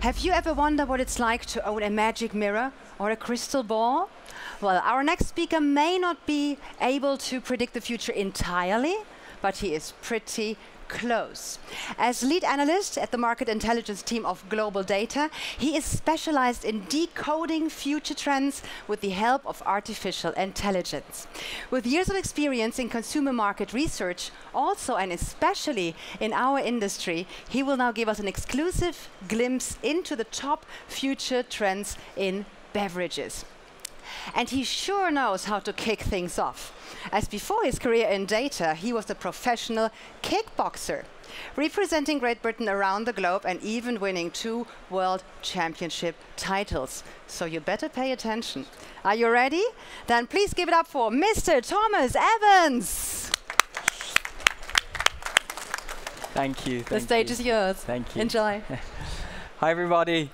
Have you ever wondered what it's like to own a magic mirror or a crystal ball? Well, our next speaker may not be able to predict the future entirely, but he is pretty close. As lead analyst at the market intelligence team of Global Data, he is specialized in decoding future trends with the help of artificial intelligence. With years of experience in consumer market research, also and especially in our industry, he will now give us an exclusive glimpse into the top future trends in beverages. And he sure knows how to kick things off, as before his career in data, he was a professional kickboxer, representing Great Britain around the globe and even winning 2 world championship titles. So you better pay attention. Are you ready? Then please give it up for Mr. Thomas Evans. Thank you. The stage is yours. Thank you. Enjoy. Hi, everybody.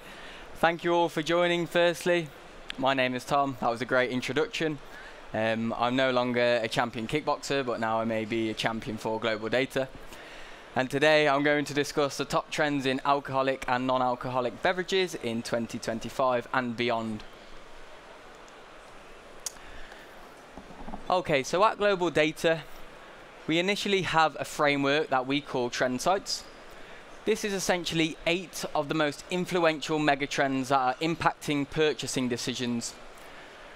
Thank you all for joining, firstly. My name is Tom. That was a great introduction. I'm no longer a champion kickboxer, but now I may be a champion for Global Data. And today I'm going to discuss the top trends in alcoholic and non-alcoholic beverages in 2025 and beyond. Okay, so at Global Data, we initially have a framework that we call trend sites. This is essentially 8 of the most influential megatrends that are impacting purchasing decisions.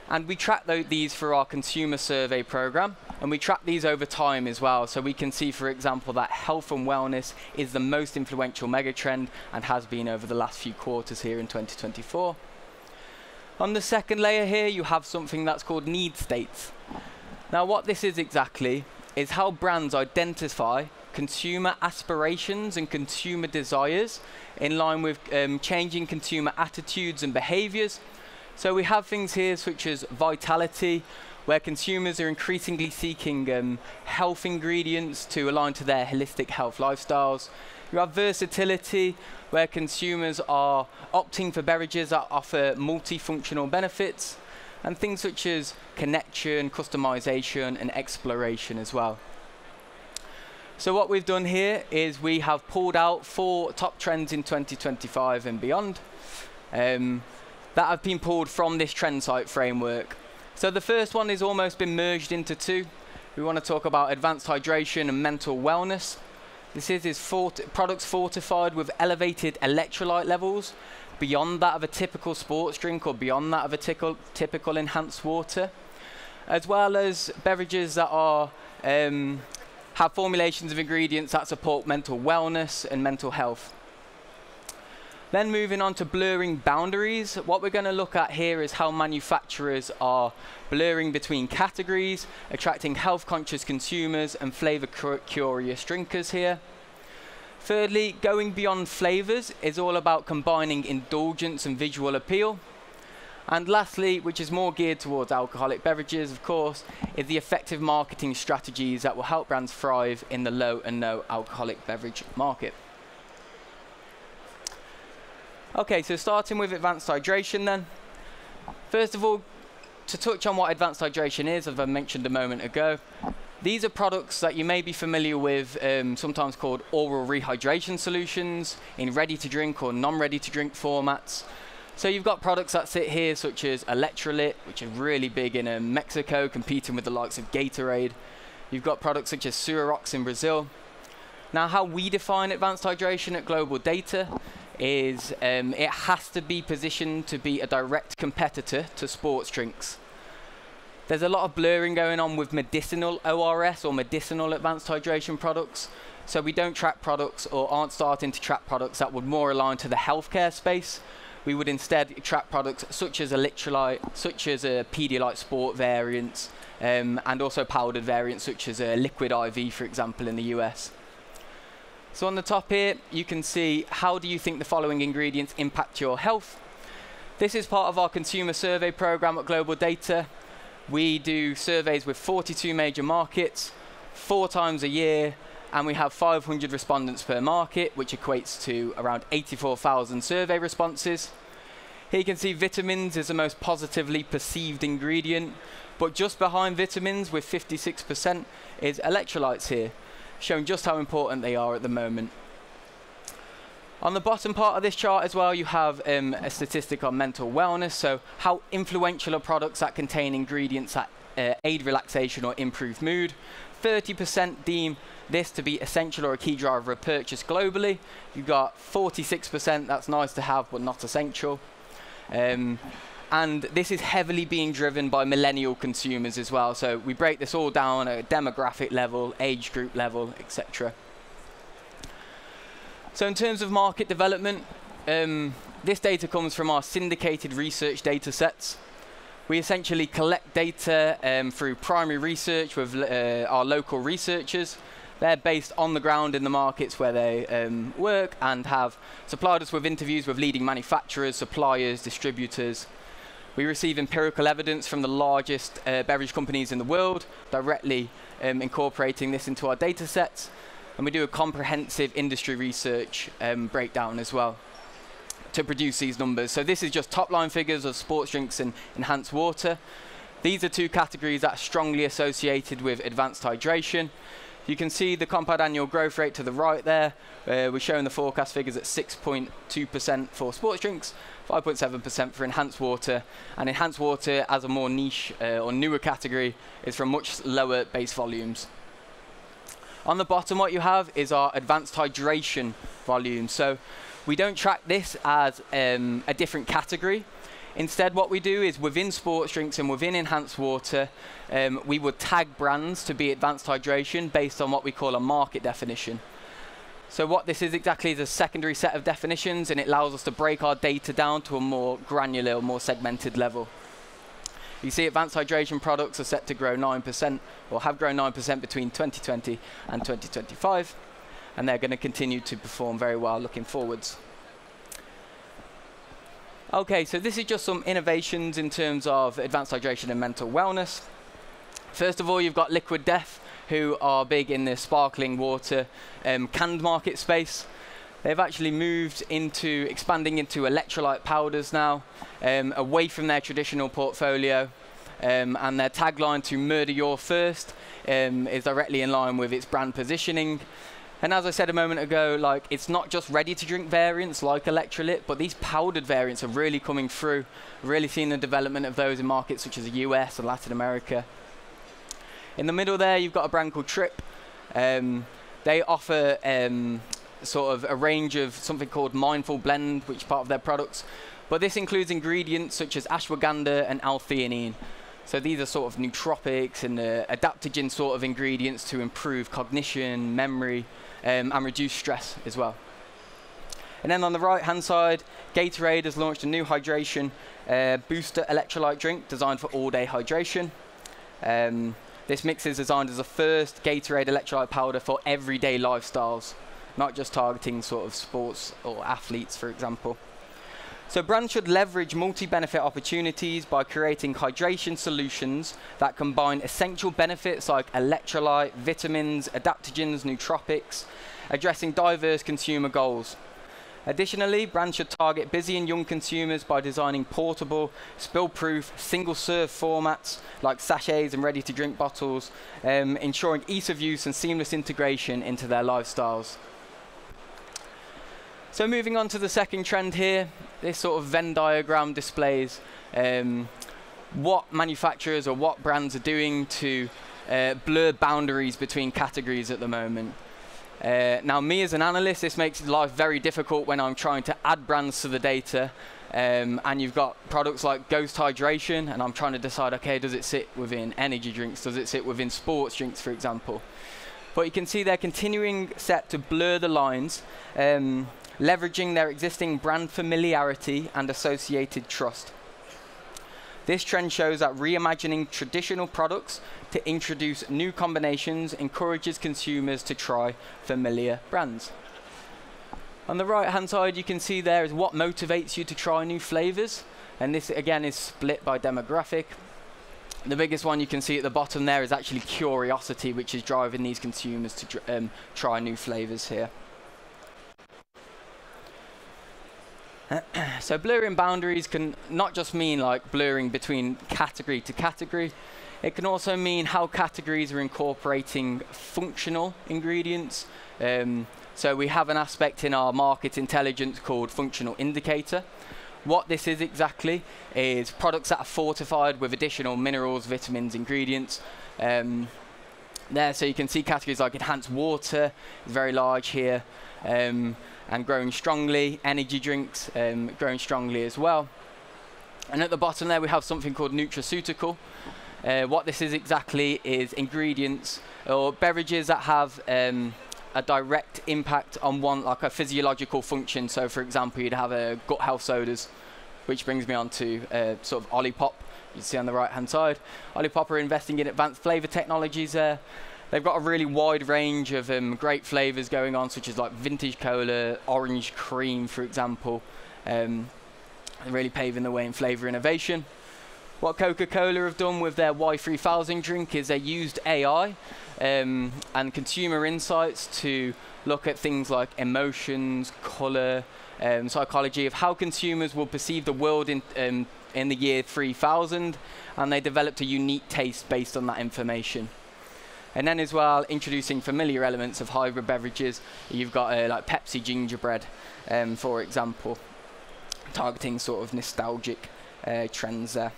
And we track these through our consumer survey program, and we track these over time as well. So we can see, for example, that health and wellness is the most influential megatrend and has been over the last few quarters here in 2024. On the second layer here, you have something that's called need states. Now, what this is exactly is how brands identify consumer aspirations and consumer desires in line with changing consumer attitudes and behaviors. So we have things here such as vitality, where consumers are increasingly seeking health ingredients to align to their holistic health lifestyles. You have versatility, where consumers are opting for beverages that offer multifunctional benefits, and things such as connection, customization, and exploration as well. So what we've done here is we have pulled out 4 top trends in 2025 and beyond that have been pulled from this trend site framework. So the first one has almost been merged into 2. We want to talk about advanced hydration and mental wellness. This is products fortified with elevated electrolyte levels beyond that of a typical sports drink or beyond that of a typical enhanced water, as well as beverages that are have formulations of ingredients that support mental wellness and mental health. Then moving on to blurring boundaries, what we're going to look at here is how manufacturers are blurring between categories, attracting health-conscious consumers and flavor-curious drinkers here. Thirdly, going beyond flavors is all about combining indulgence and visual appeal. And lastly, which is more geared towards alcoholic beverages, of course, is the effective marketing strategies that will help brands thrive in the low and no alcoholic beverage market. Okay, so starting with advanced hydration then. First of all, to touch on what advanced hydration is, as I mentioned a moment ago, these are products that you may be familiar with, sometimes called oral rehydration solutions in ready-to-drink or non-ready-to-drink formats. So you've got products that sit here such as Electrolyte, which are really big in Mexico, competing with the likes of Gatorade. You've got products such as Suerox in Brazil. Now, how we define advanced hydration at Global Data is it has to be positioned to be a direct competitor to sports drinks. There's a lot of blurring going on with medicinal ORS or medicinal advanced hydration products. So we don't track products or aren't starting to track products that would more align to the healthcare space. We would instead track products such as Electrolyte, such as Pedialyte Sport variants, and also powdered variants such as Liquid IV, for example, in the US. So on the top here, you can see how do you think the following ingredients impact your health. This is part of our consumer survey program at Global Data. We do surveys with 42 major markets, 4 times a year, and we have 500 respondents per market, which equates to around 84,000 survey responses. Here you can see vitamins is the most positively perceived ingredient, but just behind vitamins with 56% is electrolytes here, showing just how important they are at the moment. On the bottom part of this chart as well, you have a statistic on mental wellness, so how influential are products that contain ingredients that aid relaxation or improve mood. 30% deem this to be essential or a key driver of purchase globally. You've got 46% that's nice to have but not essential. And this is heavily being driven by millennial consumers as well. So we break this all down at a demographic level, age group level, etc. So in terms of market development, this data comes from our syndicated research data sets. We essentially collect data through primary research with our local researchers. They're based on the ground in the markets where they work and have supplied us with interviews with leading manufacturers, suppliers, distributors. We receive empirical evidence from the largest beverage companies in the world, directly incorporating this into our data sets. And we do a comprehensive industry research breakdown as well to produce these numbers. So this is just top-line figures of sports drinks and enhanced water. These are two categories that are strongly associated with advanced hydration. You can see the compound annual growth rate to the right there. We're showing the forecast figures at 6.2% for sports drinks, 5.7% for enhanced water. And enhanced water, as a more niche or newer category, is from much lower base volumes. On the bottom, what you have is our advanced hydration volume. So we don't track this as a different category. Instead, what we do is within sports drinks and within enhanced water, we would tag brands to be advanced hydration based on what we call a market definition. So what this is exactly is a secondary set of definitions, and it allows us to break our data down to a more granular or more segmented level. You see advanced hydration products are set to grow 9%, or have grown 9% between 2020 and 2025, and they're going to continue to perform very well looking forwards. Okay, so this is just some innovations in terms of advanced hydration and mental wellness. First of all, you've got Liquid Death, who are big in the sparkling water canned market space. They've actually moved into expanding into electrolyte powders now, away from their traditional portfolio. And their tagline, to murder your thirst, is directly in line with its brand positioning. And as I said a moment ago, like, it's not just ready-to-drink variants like electrolyte, but these powdered variants are really coming through. Really seeing the development of those in markets such as the US and Latin America. In the middle there, you've got a brand called Trip. They offer sort of a range of something called Mindful Blend, which is part of their products. But this includes ingredients such as ashwagandha and L-theanine. So these are sort of nootropics and adaptogen sort of ingredients to improve cognition, memory, and reduce stress as well. And then on the right-hand side, Gatorade has launched a new hydration booster electrolyte drink designed for all-day hydration. This mix is designed as a first Gatorade electrolyte powder for everyday lifestyles, not just targeting sort of sports or athletes, for example. So brands should leverage multi-benefit opportunities by creating hydration solutions that combine essential benefits like electrolyte, vitamins, adaptogens, nootropics, addressing diverse consumer goals. Additionally, brands should target busy and young consumers by designing portable, spill-proof, single-serve formats like sachets and ready-to-drink bottles, ensuring ease of use and seamless integration into their lifestyles. So moving on to the second trend here, this sort of Venn diagram displays what manufacturers or what brands are doing to blur boundaries between categories at the moment. Now, me as an analyst, this makes life very difficult when I'm trying to add brands to the data. And you've got products like Ghost Hydration, and I'm trying to decide, okay, does it sit within energy drinks? Does it sit within sports drinks, for example? But you can see they're continuing set to blur the lines, leveraging their existing brand familiarity and associated trust. This trend shows that reimagining traditional products to introduce new combinations encourages consumers to try familiar brands. On the right-hand side, you can see there is what motivates you to try new flavors, and this again is split by demographic. The biggest one you can see at the bottom there is actually curiosity, which is driving these consumers to try new flavors here. So blurring boundaries can not just mean like blurring between category to category. It can also mean how categories are incorporating functional ingredients, So we have an aspect in our market intelligence called functional indicator. What this is exactly is products that are fortified with additional minerals, vitamins, ingredients. There, so you can see categories like enhanced water is very large here, and growing strongly. Energy drinks growing strongly as well. And at the bottom there we have something called nutraceutical. What this is exactly is ingredients or beverages that have a direct impact on like a physiological function. So for example, you'd have a gut health sodas, which brings me on to sort of Olipop. You see on the right hand side, Olipop are investing in advanced flavor technologies there. They've got a really wide range of great flavors going on, such as like vintage cola, orange cream, for example. Really paving the way in flavor innovation. What Coca-Cola have done with their Y3000 drink is they used AI and consumer insights to look at things like emotions, color, psychology of how consumers will perceive the world in the year 3000, and they developed a unique taste based on that information. And then as well, introducing familiar elements of hybrid beverages. You've got like Pepsi gingerbread, for example, targeting sort of nostalgic trends there.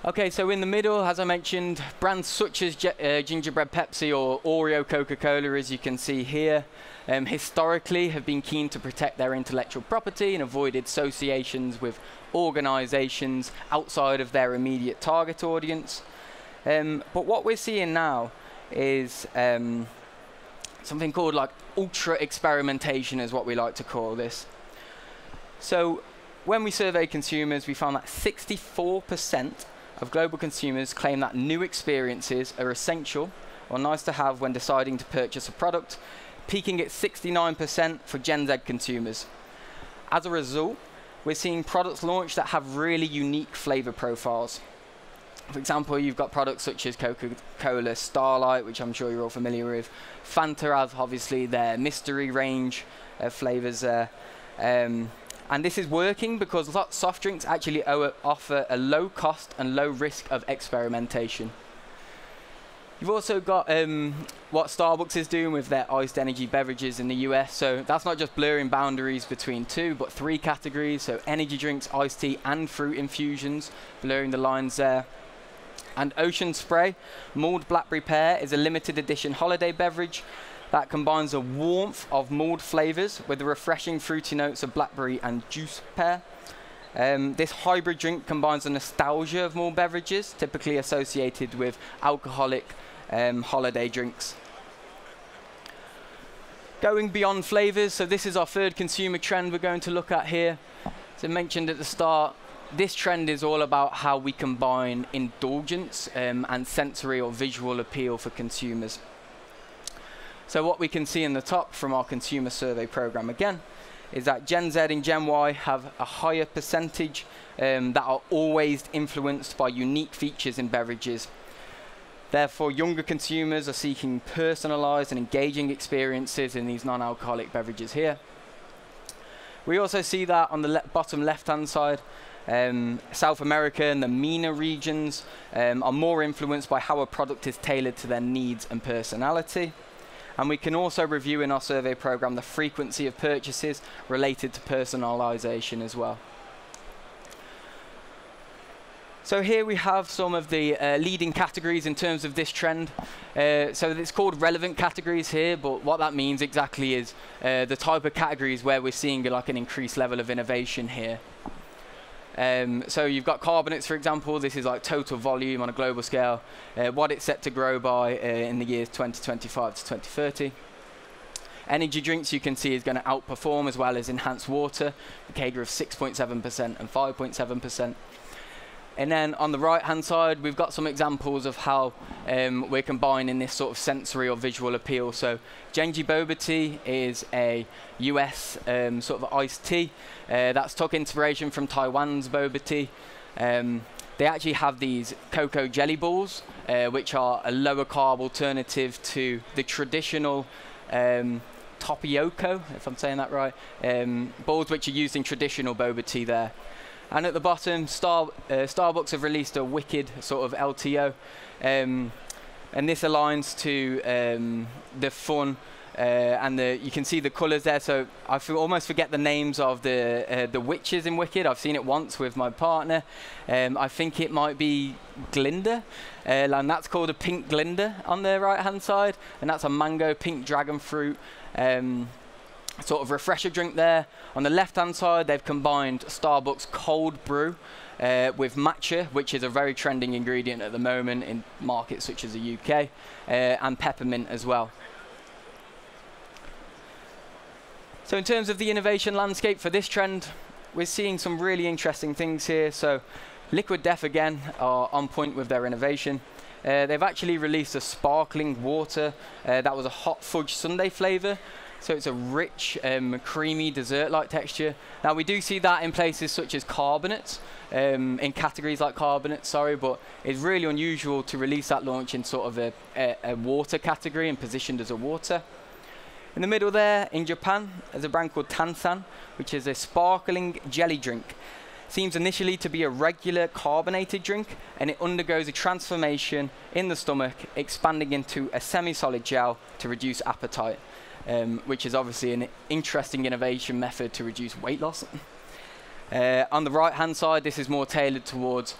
Okay, so in the middle, as I mentioned, brands such as gingerbread Pepsi or Oreo Coca-Cola, as you can see here, historically have been keen to protect their intellectual property and avoided associations with organizations outside of their immediate target audience. But what we're seeing now is something called like ultra experimentation is what we like to call this. So when we survey consumers, we found that 64% of global consumers claim that new experiences are essential or nice to have when deciding to purchase a product, peaking at 69% for Gen Z consumers. As a result, we're seeing products launched that have really unique flavor profiles. For example, you've got products such as Coca-Cola Starlight, which I'm sure you're all familiar with. Fanta have obviously their mystery range of flavors there. And this is working because soft drinks actually offer a low cost and low risk of experimentation. You've also got what Starbucks is doing with their iced energy beverages in the US. So that's not just blurring boundaries between 2, but 3 categories. So energy drinks, iced tea, and fruit infusions, blurring the lines there. And Ocean Spray Mulled Blackberry Pear is a limited edition holiday beverage that combines the warmth of mulled flavors with the refreshing fruity notes of blackberry and juice pear. This hybrid drink combines the nostalgia of mulled beverages, typically associated with alcoholic holiday drinks. Going beyond flavors, so this is our third consumer trend we're going to look at here. As I mentioned at the start, this trend is all about how we combine indulgence and sensory or visual appeal for consumers. So what we can see in the top from our consumer survey program again is that Gen Z and Gen Y have a higher percentage that are always influenced by unique features in beverages. Therefore, younger consumers are seeking personalized and engaging experiences in these non-alcoholic beverages here. We also see that on the bottom left-hand side, South America and the MENA regions are more influenced by how a product is tailored to their needs and personality. And we can also review in our survey program the frequency of purchases related to personalization as well. So here we have some of the leading categories in terms of this trend. So it's called relevant categories here, but what that means exactly is the type of categories where we're seeing like an increased level of innovation here. So you've got carbonates, for example. This is like total volume on a global scale, what it's set to grow by in the years 2025 to 2030. Energy drinks, you can see, is going to outperform, as well as enhanced water, a CAGR of 6.7% and 5.7%. And then on the right-hand side, we've got some examples of how we're combining this sort of sensory or visual appeal. So Genji Boba Tea is a US sort of iced tea that's took inspiration from Taiwan's boba tea. They actually have these cocoa jelly balls, which are a lower carb alternative to the traditional tapioca, if I'm saying that right, balls which are used in traditional boba tea there. And at the bottom, Starbucks have released a wicked sort of LTO. And this aligns to the fun and you can see the colours there. So I almost forget the names of the witches in Wicked. I've seen it once with my partner. I think it might be Glinda, and that's called a pink Glinda on the right-hand side, and that's a mango pink dragon fruit sort of refresher drink there. On the left-hand side, they've combined Starbucks cold brew with matcha, which is a very trending ingredient at the moment in markets such as the UK, and peppermint as well. So in terms of the innovation landscape for this trend, we're seeing some really interesting things here. So Liquid Death again are on point with their innovation. They've actually released a sparkling water that was a hot fudge sundae flavor. So it's a rich, creamy dessert-like texture. Now we do see that in places such as carbonates, in categories like carbonates, but it's really unusual to release that launch in sort of a water category and positioned as a water. In the middle there, in Japan, there's a brand called Tansan, which is a sparkling jelly drink. Seems initially to be a regular carbonated drink, and it undergoes a transformation in the stomach, expanding into a semi-solid gel to reduce appetite, which is obviously an interesting innovation method to reduce weight loss. On the right-hand side, this is more tailored towards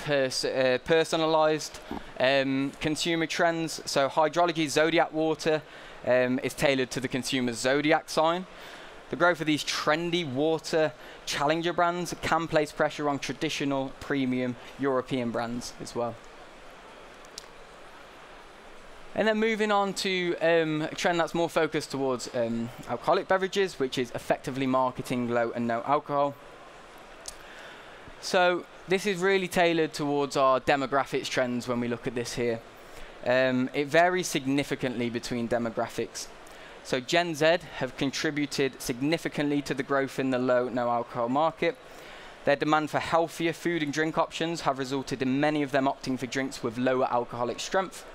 personalized consumer trends. So Hydrology Zodiac Water is tailored to the consumer's zodiac sign. The growth of these trendy water challenger brands can place pressure on traditional premium European brands as well. And then moving on to a trend that's more focused towards alcoholic beverages, which is effectively marketing low and no alcohol. So this is really tailored towards our demographics trends when we look at this here. It varies significantly between demographics. So Gen Z have contributed significantly to the growth in the low no alcohol market. Their demand for healthier food and drink options have resulted in many of them opting for drinks with lower alcoholic strength.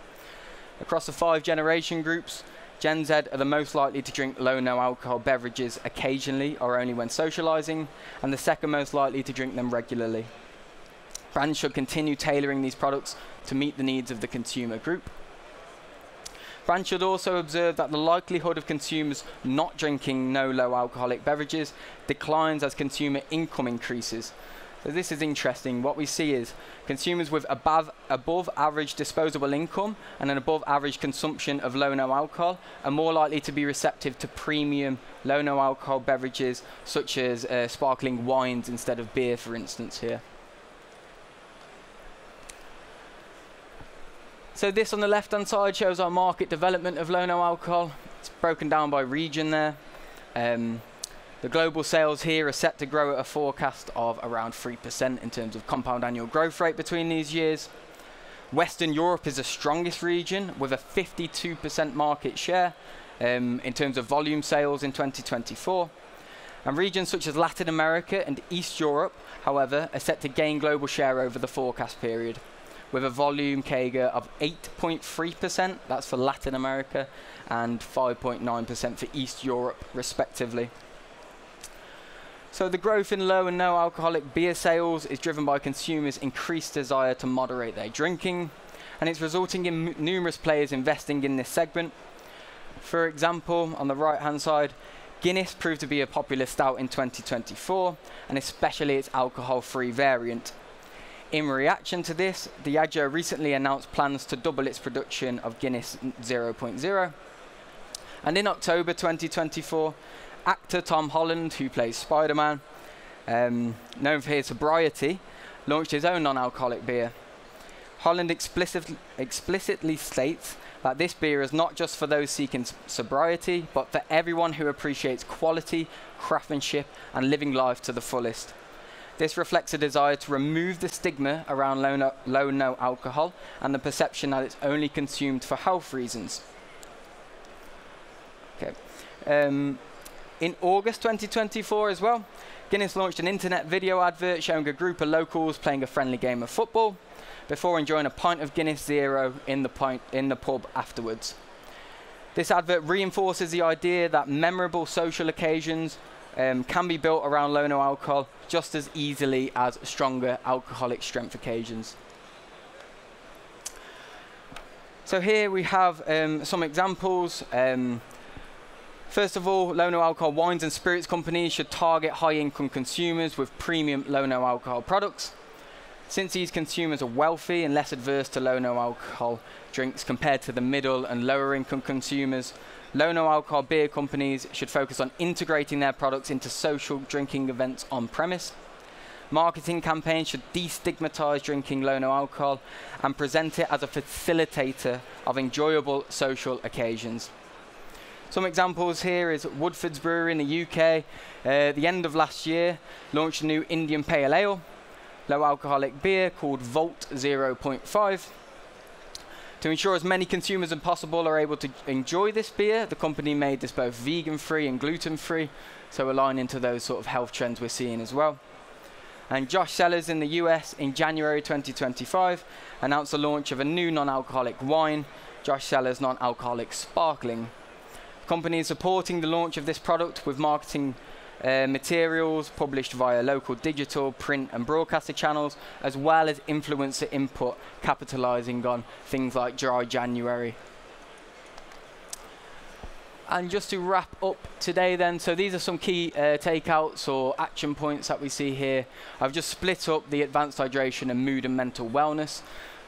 Across the 5 generation groups, Gen Z are the most likely to drink low no alcohol beverages occasionally or only when socializing, and the second most likely to drink them regularly. Brands should continue tailoring these products to meet the needs of the consumer group. Brands should also observe that the likelihood of consumers not drinking no low alcoholic beverages declines as consumer income increases. So this is interesting. What we see is consumers with above average disposable income and an above average consumption of low no alcohol are more likely to be receptive to premium low no alcohol beverages such as sparkling wines instead of beer, for instance here. So this on the left-hand side shows our market development of low no alcohol. It's broken down by region there. The global sales here are set to grow at a forecast of around 3% in terms of compound annual growth rate between these years. Western Europe is the strongest region with a 52% market share in terms of volume sales in 2024. And regions such as Latin America and East Europe, however, are set to gain global share over the forecast period, with a volume CAGR of 8.3%, that's for Latin America, and 5.9% for East Europe, respectively. So the growth in low and no alcoholic beer sales is driven by consumers' increased desire to moderate their drinking, and it's resulting in numerous players investing in this segment. For example, on the right-hand side, Guinness proved to be a popular stout in 2024, and especially its alcohol-free variant. In reaction to this, Diageo recently announced plans to double its production of Guinness 0.0. And in October 2024, actor Tom Holland, who plays Spider-Man, known for his sobriety, launched his own non-alcoholic beer. Holland explicitly states that this beer is not just for those seeking sobriety, but for everyone who appreciates quality, craftsmanship, and living life to the fullest. This reflects a desire to remove the stigma around low no alcohol and the perception that it's only consumed for health reasons. Okay. In August 2024 as well, Guinness launched an internet video advert showing a group of locals playing a friendly game of football before enjoying a pint of Guinness Zero in the pub afterwards. This advert reinforces the idea that memorable social occasions can be built around low no alcohol just as easily as stronger alcoholic strength occasions. So here we have some examples. First of all, low no alcohol wines and spirits companies should target high-income consumers with premium low no alcohol products. Since these consumers are wealthy and less adverse to low no alcohol drinks compared to the middle and lower income consumers, low no alcohol beer companies should focus on integrating their products into social drinking events on premise. Marketing campaigns should destigmatize drinking low no alcohol and present it as a facilitator of enjoyable social occasions. Some examples here is Woodford's Brewery in the UK, the end of last year, launched a new Indian Pale Ale, low alcoholic beer called Volt 0.5. To ensure as many consumers as possible are able to enjoy this beer, the company made this both vegan-free and gluten-free, so aligning to those sort of health trends we're seeing as well. And Josh Cellars in the US in January 2025 announced the launch of a new non-alcoholic wine, Josh Cellars Non-Alcoholic Sparkling. The company is supporting the launch of this product with marketing materials published via local digital, print and broadcaster channels, as well as influencer input, capitalizing on things like Dry January. And just to wrap up today then, so these are some key takeouts or action points that we see here. I've just split up the advanced hydration and mood and mental wellness.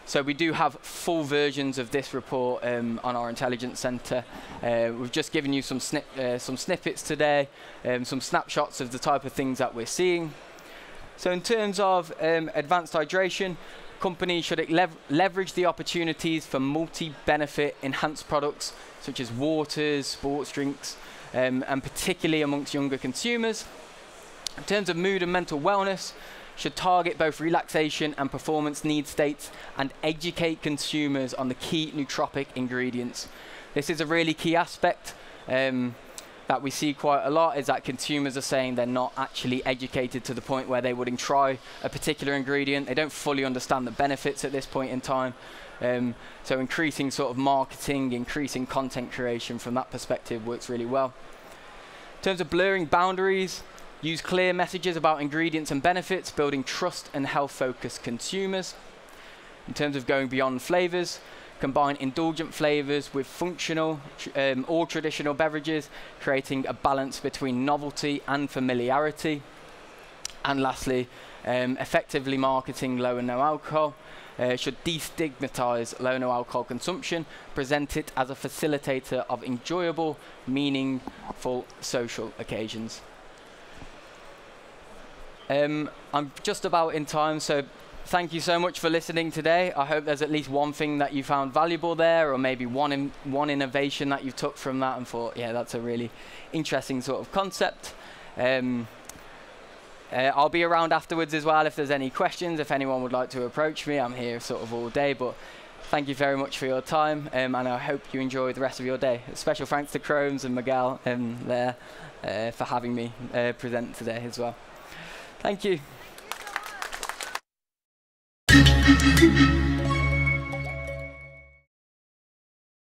So we do have full versions of this report on our intelligence center. We've just given you some snippets today, some snapshots of the type of things that we're seeing. So in terms of advanced hydration, companies should leverage the opportunities for multi-benefit enhanced products such as waters, sports drinks, and particularly amongst younger consumers. In terms of mood and mental wellness, should target both relaxation and performance need states and educate consumers on the key nootropic ingredients. This is a really key aspect that we see quite a lot, is that consumers are saying they're not actually educated to the point where they wouldn't try a particular ingredient. They don't fully understand the benefits at this point in time. So increasing sort of marketing, increasing content creation from that perspective works really well. In terms of blurring boundaries, use clear messages about ingredients and benefits, building trust and health-focused consumers. In terms of going beyond flavors, combine indulgent flavors with functional or traditional beverages, creating a balance between novelty and familiarity. And lastly, effectively marketing low and no alcohol. Should destigmatize low no alcohol consumption, present it as a facilitator of enjoyable, meaningful social occasions. I'm just about in time, so thank you so much for listening today. I hope there's at least one thing that you found valuable there, or maybe one innovation that you took from that and thought, yeah, that's a really interesting sort of concept. I'll be around afterwards as well if there's any questions. If anyone would like to approach me, I'm here sort of all day. But thank you very much for your time, and I hope you enjoy the rest of your day. A special thanks to Krones and Miguel there for having me present today as well. Thank you.